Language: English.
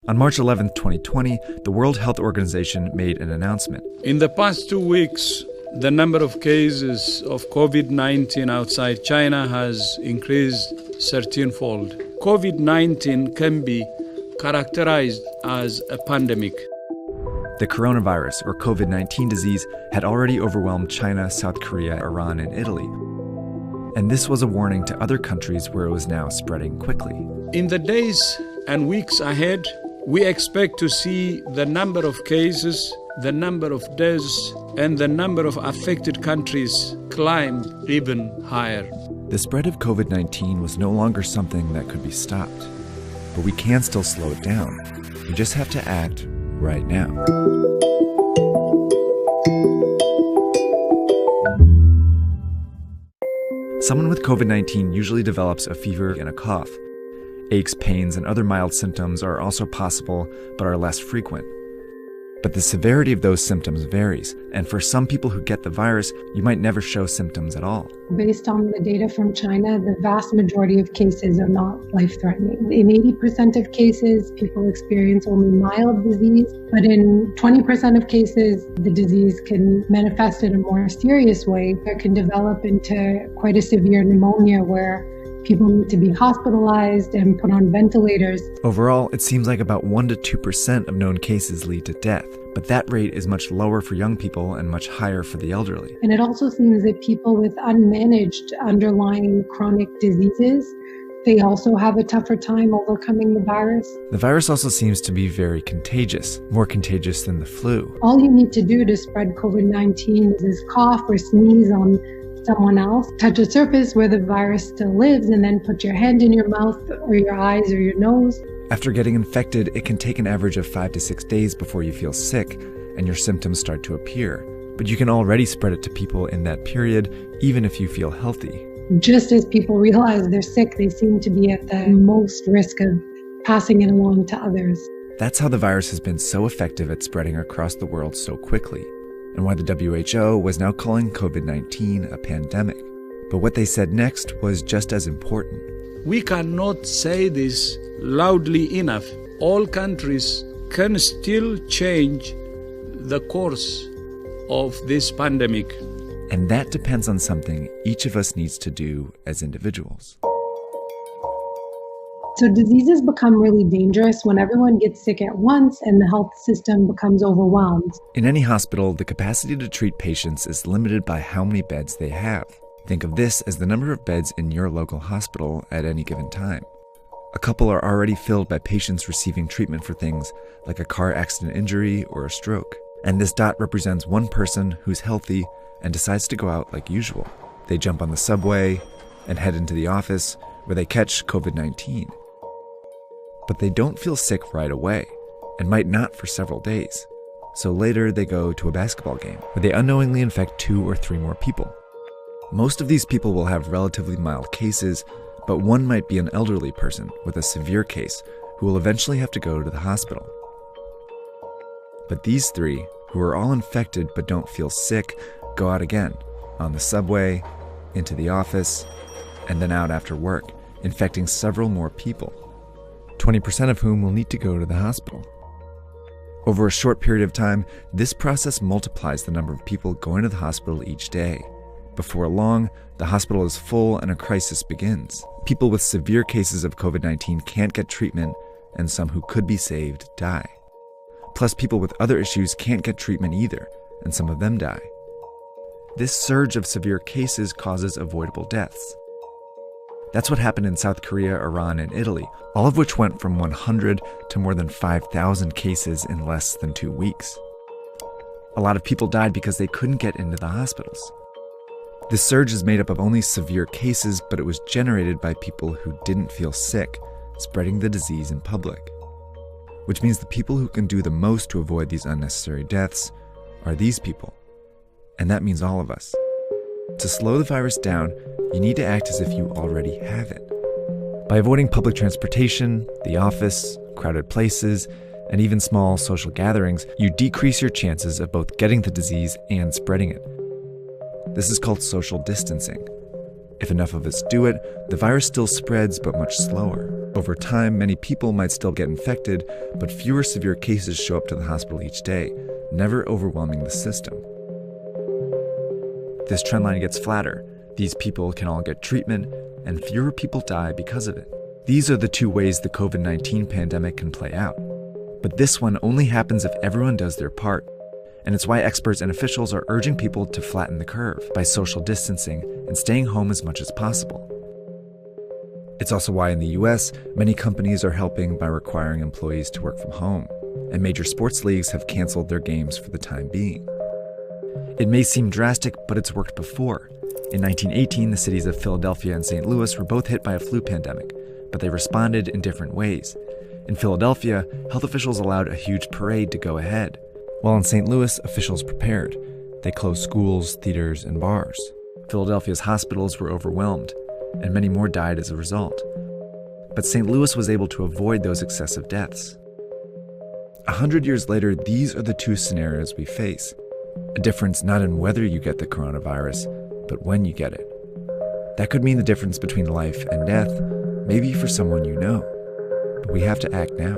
On March 11, 2020, the World Health Organization made an announcement. In the past 2 weeks, the number of cases of COVID-19 outside China has increased 13-fold. COVID-19 can be characterized as a pandemic. The coronavirus, or COVID-19 disease, had already overwhelmed China, South Korea, Iran, and Italy. And this was a warning to other countries where it was now spreading quickly. In the days and weeks ahead, we expect to see the number of cases, the number of deaths, and the number of affected countries climb even higher. The spread of COVID-19 was no longer something that could be stopped. But we can still slow it down. We just have to act right now. Someone with COVID-19 usually develops a fever and a cough. Aches, pains, and other mild symptoms are also possible, but are less frequent. But the severity of those symptoms varies, and for some people who get the virus, you might never show symptoms at all. Based on the data from China, the vast majority of cases are not life-threatening. In 80% of cases, people experience only mild disease, but in 20% of cases, the disease can manifest in a more serious way. It can develop into quite a severe pneumonia where people need to be hospitalized and put on ventilators. Overall, it seems like about 1 to 2% of known cases lead to death, but that rate is much lower for young people and much higher for the elderly. And it also seems that people with unmanaged underlying chronic diseases, they also have a tougher time overcoming the virus. The virus also seems to be very contagious, more contagious than the flu. All you need to do to spread COVID-19 is cough or sneeze on someone else, touch a surface where the virus still lives, and then put your hand in your mouth or your eyes or your nose. After getting infected, it can take an average of 5 to 6 days before you feel sick and your symptoms start to appear. But you can already spread it to people in that period, even if you feel healthy. Just as people realize they're sick, they seem to be at the most risk of passing it along to others. That's how the virus has been so effective at spreading across the world so quickly, and why the WHO was now calling COVID-19 a pandemic. But what they said next was just as important. We cannot say this loudly enough. All countries can still change the course of this pandemic. And that depends on something each of us needs to do as individuals. So diseases become really dangerous when everyone gets sick at once and the health system becomes overwhelmed. In any hospital, the capacity to treat patients is limited by how many beds they have. Think of this as the number of beds in your local hospital at any given time. A couple are already filled by patients receiving treatment for things like a car accident injury or a stroke. And this dot represents one person who's healthy and decides to go out like usual. They jump on the subway and head into the office where they catch COVID-19. But they don't feel sick right away, and might not for several days. So later they go to a basketball game, where they unknowingly infect 2 or 3 more people. Most of these people will have relatively mild cases, but one might be an elderly person with a severe case who will eventually have to go to the hospital. But these 3, who are all infected but don't feel sick, go out again, on the subway, into the office, and then out after work, infecting several more people. 20% of whom will need to go to the hospital. Over a short period of time, this process multiplies the number of people going to the hospital each day. Before long, the hospital is full and a crisis begins. People with severe cases of COVID-19 can't get treatment, and some who could be saved die. Plus, people with other issues can't get treatment either, and some of them die. This surge of severe cases causes avoidable deaths. That's what happened in South Korea, Iran, and Italy, all of which went from 100 to more than 5,000 cases in less than 2 weeks. A lot of people died because they couldn't get into the hospitals. This surge is made up of only severe cases, but it was generated by people who didn't feel sick, spreading the disease in public. Which means the people who can do the most to avoid these unnecessary deaths are these people. And that means all of us. To slow the virus down, you need to act as if you already have it. By avoiding public transportation, the office, crowded places, and even small social gatherings, you decrease your chances of both getting the disease and spreading it. This is called social distancing. If enough of us do it, the virus still spreads, but much slower. Over time, many people might still get infected, but fewer severe cases show up to the hospital each day, never overwhelming the system. This trend line gets flatter. These people can all get treatment, and fewer people die because of it. These are the two ways the COVID-19 pandemic can play out. But this one only happens if everyone does their part. And it's why experts and officials are urging people to flatten the curve by social distancing and staying home as much as possible. It's also why in the US, many companies are helping by requiring employees to work from home, and major sports leagues have canceled their games for the time being. It may seem drastic, but it's worked before. In 1918, the cities of Philadelphia and St. Louis were both hit by a flu pandemic, but they responded in different ways. In Philadelphia, health officials allowed a huge parade to go ahead, while in St. Louis, officials prepared. They closed schools, theaters, and bars. Philadelphia's hospitals were overwhelmed, and many more died as a result. But St. Louis was able to avoid those excessive deaths. 100 years later, these are the two scenarios we face. A difference not in whether you get the coronavirus, but when you get it. That could mean the difference between life and death, maybe for someone you know. But we have to act now.